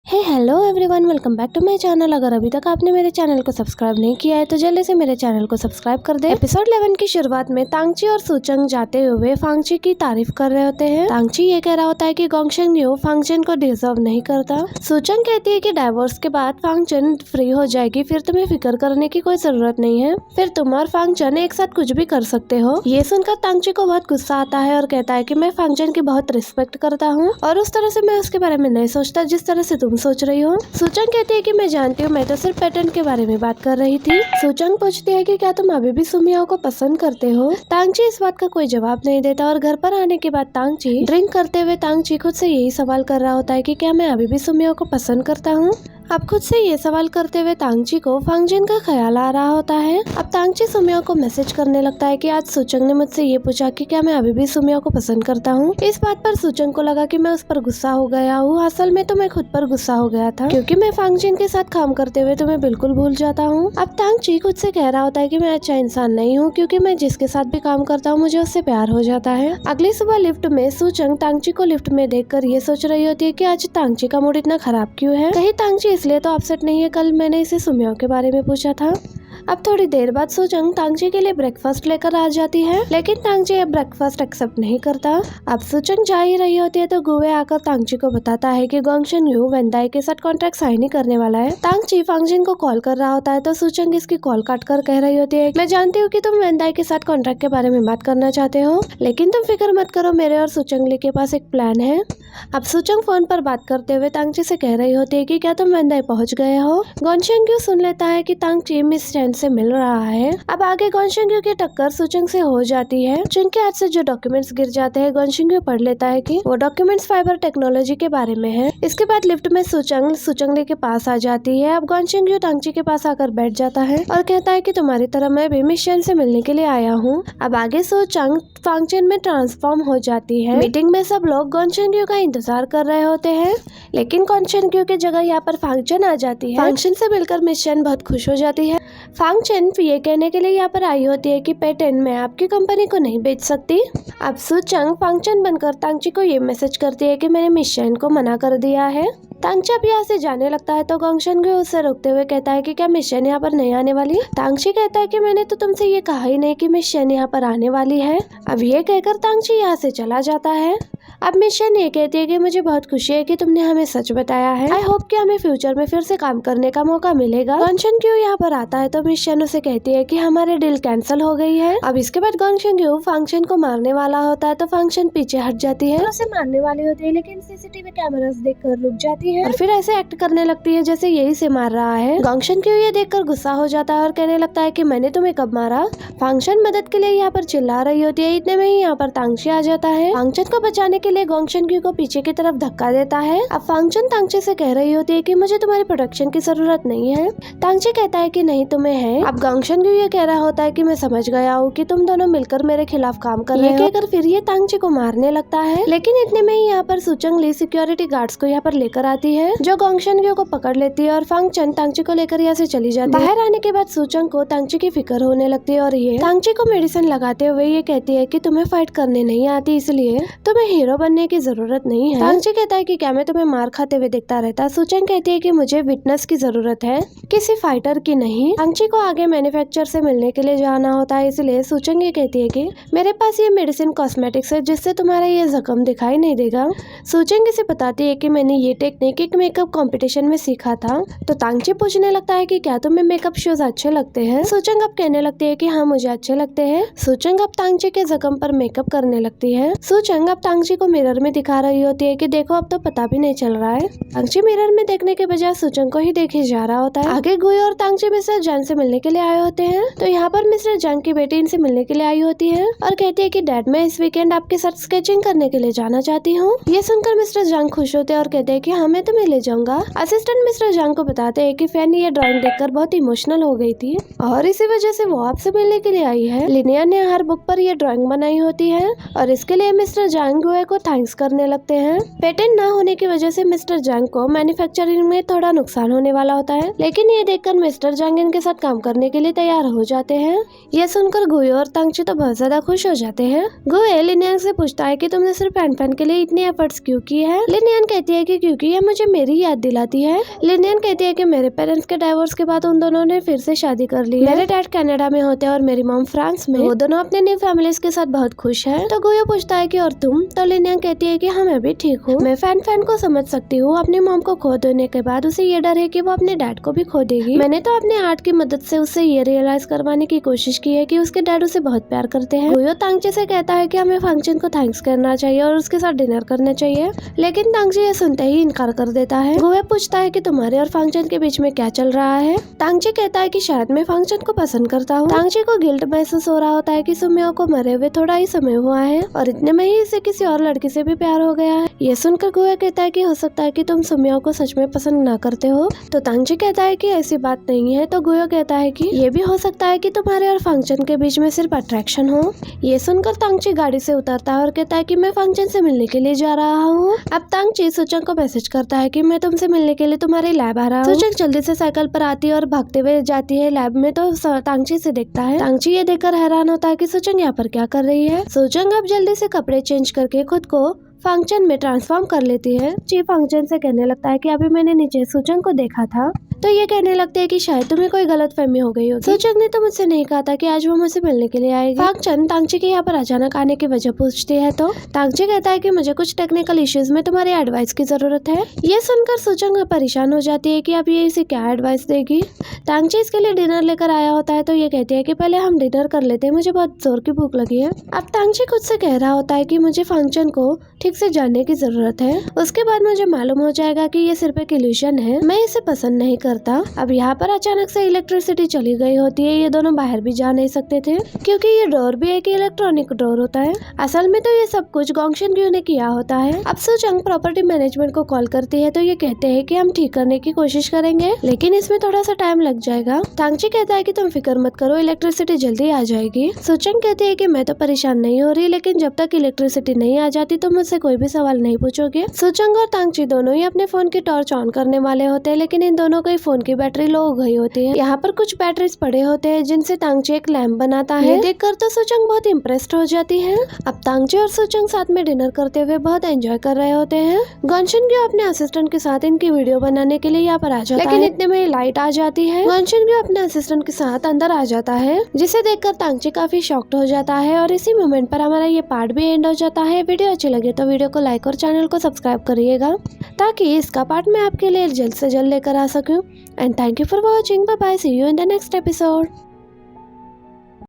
Hello everyone, welcome back to my channel. अगर अभी तक आपने मेरे चैनल को सब्सक्राइब नहीं किया है तो जल्दी से मेरे चैनल को सब्सक्राइब कर दे। एपिसोड 11 की शुरुआत में तांगची और सूचंग जाते हुए फांगची की तारीफ कर रहे होते हैं। तांगची ये कह रहा होता है कि गोंगशन यू फांगचन को डिजर्व नहीं करता। सूचंग कहती है कि डाइवोर्स के बाद फांगचन फ्री हो जाएगी, फिर तुम्हें फिक्र करने की कोई जरूरत नहीं है, फिर तुम और फांगचन एक साथ कुछ भी कर सकते हो। ये सुनकर तांगची को बहुत गुस्सा आता है और कहता है कि मैं फांगचन की बहुत रिस्पेक्ट करता हूँ और उस तरह से मैं उसके बारे में नहीं सोचता जिस तरह से तुम सोच रही हो। सूचंग कहती है कि मैं जानती हूँ, मैं तो सिर्फ पैटर्न के बारे में बात कर रही थी। सूचंग पूछती है कि क्या तुम अभी भी सुमियाओ को पसंद करते हो। तांगची इस बात का कोई जवाब नहीं देता और घर पर आने के बाद तांगची ड्रिंक करते हुए तांगची खुद से यही सवाल कर रहा होता है कि क्या मैं अभी भी सुमियाओ को पसंद करता हूँ। अब खुद से ये सवाल करते हुए तांगची को फांगजन का ख्याल आ रहा होता है। अब तांगची सुमिया को मैसेज करने लगता है कि आज सूचंग ने मुझसे ये पूछा कि क्या मैं अभी भी सुमिया को पसंद करता हूँ। इस बात पर सूचंग को लगा कि मैं उस पर गुस्सा हो गया हूँ। असल में तो मैं खुद पर गुस्सा हो गया था क्योंकि मैं फांगजन के साथ काम करते हुए तुम्हें बिल्कुल भूल जाता हूँ। अब तांगची खुद से कह रहा होता है कि मैं अच्छा इंसान नहीं हूँ क्योंकि मैं जिसके साथ भी काम करता हूँ मुझे उससे प्यार हो जाता है। अगली सुबह लिफ्ट में सूचंग तांगची को लिफ्ट में देखकर ये सोच रही होती है कि आज तांगची का मूड इतना खराब क्यों है। कहीं तांगची इसलिए तो अपसेट नहीं है, कल मैंने इसे सुमियाओ के बारे में पूछा था। अब थोड़ी देर बाद सूचंग तांगची के लिए ब्रेकफास्ट लेकर आ जाती है, लेकिन तांगची अब ब्रेकफास्ट एक्सेप्ट नहीं करता। अब सूचंग जा ही रही होती है तो गुवे आकर तांगची को बताता है कि गोंगशन यू वेंदाई के साथ कॉन्ट्रैक्ट साइन ही करने वाला है। तांगची फांगजन को कॉल कर रहा होता है तो सूचंग इसकी कॉल काट कर कह रही होती है, मैं जानती हूँ कि तुम वेंदाई के साथ कॉन्ट्रैक्ट के बारे में बात करना चाहते हो, लेकिन तुम फिक्र मत करो, मेरे और सूचंगली के पास एक प्लान है। अब सूचंग फोन पर बात करते हुए तांगची से कह रही होती है कि क्या तुम वेंदाई पहुँच गए हो। गोंगशन यू सुन लेता है कि तांगची मिस चैन से मिल रहा है। अब आगे गोंगशन यू की टक्कर सूचंग से हो जाती है। जिनके हाथ से जो डॉक्यूमेंट्स गिर जाते हैं गोंगशन यू पढ़ लेता है कि वो डॉक्यूमेंट्स फाइबर टेक्नोलॉजी के बारे में है। इसके बाद लिफ्ट में सूचंग सूचंगली के पास आ जाती है। अब गोंगशन यू तांगची के पास आकर बैठ जाता है और कहता है कि तुम्हारी तरह मैं भी मिस चैन से मिलने के लिए आया हूँ। अब आगे सूचंग फांगचन में ट्रांसफॉर्म हो जाती है। मीटिंग में सब लोग गोंगशन यू का इंतजार कर रहे होते हैं, लेकिन गोंगशन यू की जगह यहाँ पर फांगचन आ जाती है। फांगचन से मिलकर मिस चैन बहुत खुश हो जाती है। फांगचन ये कहने के लिए यहाँ पर आई होती है कि पेटेंट मैं आपकी कंपनी को नहीं बेच सकती। अब सूचंग फांगचन बनकर तांगची को ये मैसेज करती है कि मैंने मिस चैन को मना कर दिया है। तांगची अब यहाँ से जाने लगता है तो गोंगशन यू उसे रोकते हुए कहता है कि क्या मिस चैन यहाँ पर नहीं आने वाली। तांगची कहता है कि मैंने तो तुमसे ये कहा ही नहीं कि मिस चैन यहाँ पर आने वाली है। अब ये कहकर तांगची यहाँ से चला जाता है। अब मिस चैन ये कहती है कि मुझे बहुत खुशी है कि तुमने हमें सच बताया है। आई होप कि हमें फ्यूचर में फिर से काम करने का मौका मिलेगा। गोंगशन यू यहाँ पर आता है तो मिस चैन उसे कहती है कि हमारे डील कैंसिल हो गई है। अब इसके बाद गोंगशन यू फांगचन को मारने वाला होता है तो फांगचन पीछे हट जाती है, उसे मारने वाली होती है, लेकिन सीसीटीवी कैमरास देखकर रुक जाती है और फिर ऐसे एक्ट करने लगती है जैसे यही से मार रहा है। गोंगशन यू ये देखकर गुस्सा हो जाता है और कहने लगता है कि मैंने तुम्हें कब मारा। फांगचन मदद के लिए यहाँ पर चिल्ला रही होती है, इतने में ही यहाँ पर तांगची आ जाता है। फांगचन को बचाने के लिए गोंगशन यू को पीछे की तरफ धक्का देता है। अब फांगचन तांगची से कह रही होती है कि मुझे तुम्हारी प्रोटेक्शन की जरूरत नहीं है। तांगची कहता है कि नहीं तुम्हें है। अब गोंगशन यू ये कह रहा होता है कि मैं समझ गया हूँ कि तुम दोनों मिलकर मेरे खिलाफ काम कर रहे हो। कहकर फिर ये तांगची को मारने लगता है, लेकिन इतने में ही यहाँ पर सूचंग ली सिक्योरिटी गार्ड्स को यहाँ पर लेकर आती है जो गोंगशन यू को पकड़ लेती है और फांगचन तांगची को लेकर यहाँ से चली जाती है। बाहर आने के बाद सूचंग को तांगची की फिक्र होने लगती है और ये तांगची को मेडिसिन लगाते हुए ये कहती है कि तुम्हें फाइट करने नहीं आती, इसलिए तुम्हें हीरो बनने की जरूरत नहीं है। तांगची कहता है कि क्या मैं तुम्हें मार खाते हुए देखता रहता। सूचंग कहती है कि मुझे विटनेस की जरूरत है, किसी फाइटर की नहीं। तांगची को आगे मैन्युफैक्चर से मिलने के लिए जाना होता है, इसलिए सूचंग ये कहती है कि मेरे पास ये मेडिसिन कॉस्मेटिक्स है जिससे तुम्हारा ये जख्म दिखाई नहीं देगा। सूचंग इसे बताती है कि मैंने ये टेक्निक एक मेकअप कंपटीशन में सीखा था। तो तांगची पूछने लगता है कि क्या तुम्हें मेकअप शोज अच्छे लगते हैं। सूचंग अब कहने लगती है कि हाँ मुझे अच्छे लगते हैं। सूचंग अब तांगची के जख्म पर मेकअप करने लगती है। सूचंग अब तांगची को मिरर में दिखा रही होती है कि देखो अब तो पता भी नहीं चल रहा है। तांगची मिरर में देखने के बजाय सूचंग को ही देखे जा रहा होता है। आगे गुई और तांगची मिस्टर जंग से मिलने के लिए आए होते हैं तो यहाँ पर मिस्टर जंग की बेटी इनसे मिलने के लिए आई होती है और कहती है कि डैड मैं इस वीकेंड आपके साथ स्केचिंग करने के लिए जाना चाहती हूँ। ये सुनकर मिस्टर जंग खुश होते हैं और कहते हैं कि हाँ मैं तुम्हें ले जाऊंगा। असिस्टेंट मिस्टर जंग को बताते हैं कि फैनी ये ड्राइंग देखकर बहुत इमोशनल हो गई थी और इसी वजह से वो आपसे मिलने के लिए आई है। लिनिया ने हर बुक पर ये ड्राइंग बनाई होती है और इसके लिए मिस्टर जंग गुए को थैंक्स करने लगते हैं। पेटेंट ना होने की वजह से मिस्टर जंग को मैन्युफैक्चरिंग में थोड़ा नुकसान होने वाला होता है, लेकिन ये देखकर मिस्टर जंग इनके साथ काम करने के लिए तैयार हो जाते हैं। ये सुनकर गुयो और तांगची तो बहुत ज्यादा खुश हो जाते हैं। गुयो लिनयान से पूछता है कि तुमने सिर्फ फैन के लिए इतनी एफर्ट्स क्यों की है। लिनयान कहती है कि क्योंकि ये मुझे मेरी याद दिलाती है। लिनयान कहती है कि मेरे पेरेंट्स के डाइवोर्स के बाद उन दोनों ने फिर से शादी कर ली है। मेरे डैड कनाडा में होते हैं और मेरी मॉम फ्रांस में। वो दोनों अपने न्यू फैमिलीज के साथ बहुत खुश है। तो गुयो पूछता है कि और तुम? तो लिनयान कहती है कि हाँ, मैं भी ठीक हूँ। मैं फैन को समझ सकती हूँ। अपनी मॉम को खो देने के बाद उसे ये डर है कि वो अपने डैड को भी खो देगी। मैंने तो अपने आर्ट की मदद से उसे ये रियलाइज करवाने की कोशिश की है कि उसके डैड उसे बहुत प्यार करते हैं। गुयो तांगची से कहता है कि हमें फंक्शन को थैंक्स करना चाहिए और उसके साथ डिनर करना चाहिए, लेकिन तांगची ये सुनते ही इनकार कर देता है। गुयो पूछता है कि तुम्हारे और फंक्शन के बीच में क्या चल रहा है। तांगची कहता है कि शायद मैं फंक्शन को पसंद करता हूँ। तांगची को गिल्ट महसूस हो रहा होता है कि सुमियो को मरे हुए थोड़ा ही समय हुआ है और इतने में ही इसे किसी और लड़की से भी प्यार हो गया है। ये सुनकर गुयो कहता है कि हो सकता है कि तुम सुमियो को सच में पसंद ना करते हो। तो तांगची कहता है कि ऐसी बात नहीं है। तो गुयो कहता है कि ये भी हो सकता है कि तुम्हारे और फंक्शन के बीच में सिर्फ अट्रैक्शन हो। ये सुनकर तांगची गाड़ी से उतरता है और कहता है कि मैं फंक्शन से मिलने के लिए जा रहा हूँ। अब तांगची सूचंग को मैसेज करता है कि मैं तुमसे मिलने के लिए तुम्हारे लैब आ रहा हूँ। सूचंग जल्दी से साइकिल पर आती है और भागते हुए जाती है लैब में। तो तांगची से देखता है। तांगची ये देखकर हैरान होता है कि सूचंग यहाँ पर क्या कर रही है। सूचंग अब जल्दी से कपड़े चेंज करके खुद को फंक्शन में ट्रांसफॉर्म कर लेती है। ची फंक्शन से कहने लगता है कि अभी मैंने नीचे सूचंग को देखा था। तो ये कहने लगते हैं कि शायद तुम्हें कोई गलतफहमी हो गई होगी। सूचंग ने तो मुझसे नहीं कहा था कि आज वो मुझसे मिलने के लिए आएगी। फंक्शन तांगची के यहाँ पर अचानक आने की वजह पूछती है तो तांगची कहता है कि मुझे कुछ टेक्निकल इश्यूज में तुम्हारी एडवाइस की जरूरत है। ये सुनकर सूचंग परेशान हो जाती है कि अब ये इसे क्या एडवाइस देगी। तांगची इसके लिए डिनर लेकर आया होता है तो ये कहती है कि पहले हम डिनर कर लेते हैं, मुझे बहुत जोर की भूख लगी है। अब तांगची खुद से कह रहा होता है कि मुझे फंक्शन को ठीक से जानने की जरूरत है, उसके बाद मुझे मालूम हो जाएगा कि ये सिर्फ एक इल्यूशन है, मैं इसे पसंद नहीं करता। अब यहाँ पर अचानक से इलेक्ट्रिसिटी चली गई होती है। ये दोनों बाहर भी जा नहीं सकते थे क्योंकि ये डोर भी एक इलेक्ट्रॉनिक डोर होता है। असल में तो ये सब कुछ गोंगशन ग्यू ने किया होता है। अब सूचंग प्रॉपर्टी मैनेजमेंट को कॉल करती है तो ये कहते हैं कि हम ठीक करने की कोशिश करेंगे, लेकिन इसमें थोड़ा सा टाइम लग जाएगा। तांगची कहता है कि तुम फिक्र मत करो, इलेक्ट्रिसिटी जल्दी आ जाएगी। सूचंग कहती है कि मैं तो परेशान नहीं हो रही, लेकिन जब तक इलेक्ट्रिसिटी नहीं आ जाती तो मुझसे कोई भी सवाल नहीं पूछोगे। सूचंग और तांगची दोनों ही अपने फोन की टॉर्च ऑन करने वाले होते हैं, लेकिन इन दोनों की फोन की बैटरी लो हो गई होती है। यहाँ पर कुछ बैटरीज पड़े होते हैं जिनसे तांगची एक लैंप बनाता है। ये देखकर तो सूचंग बहुत इम्प्रेस्ड हो जाती है। अब तांगची और सूचंग साथ में डिनर करते हुए बहुत एंजॉय कर रहे होते हैं। गोंगशन ग्यू अपने असिस्टेंट के साथ इनकी वीडियो बनाने के लिए यहाँ पर आ जाता है, लेकिन इतने में लाइट आ जाती है। गोंगशन ग्यू अपने असिस्टेंट के साथ अंदर आ जाता है, जिसे देखकर तांगची काफी शॉक्ड हो जाता है और इसी मोमेंट पर हमारा ये पार्ट भी एंड हो जाता है। वीडियो अच्छी लगे तो वीडियो को लाइक और चैनल को सब्सक्राइब करिएगा ताकि इसका पार्ट मैं आपके लिए जल्द से जल्द लेकर आ सकूं। And thank you for watching. Bye bye, see you in the next episode.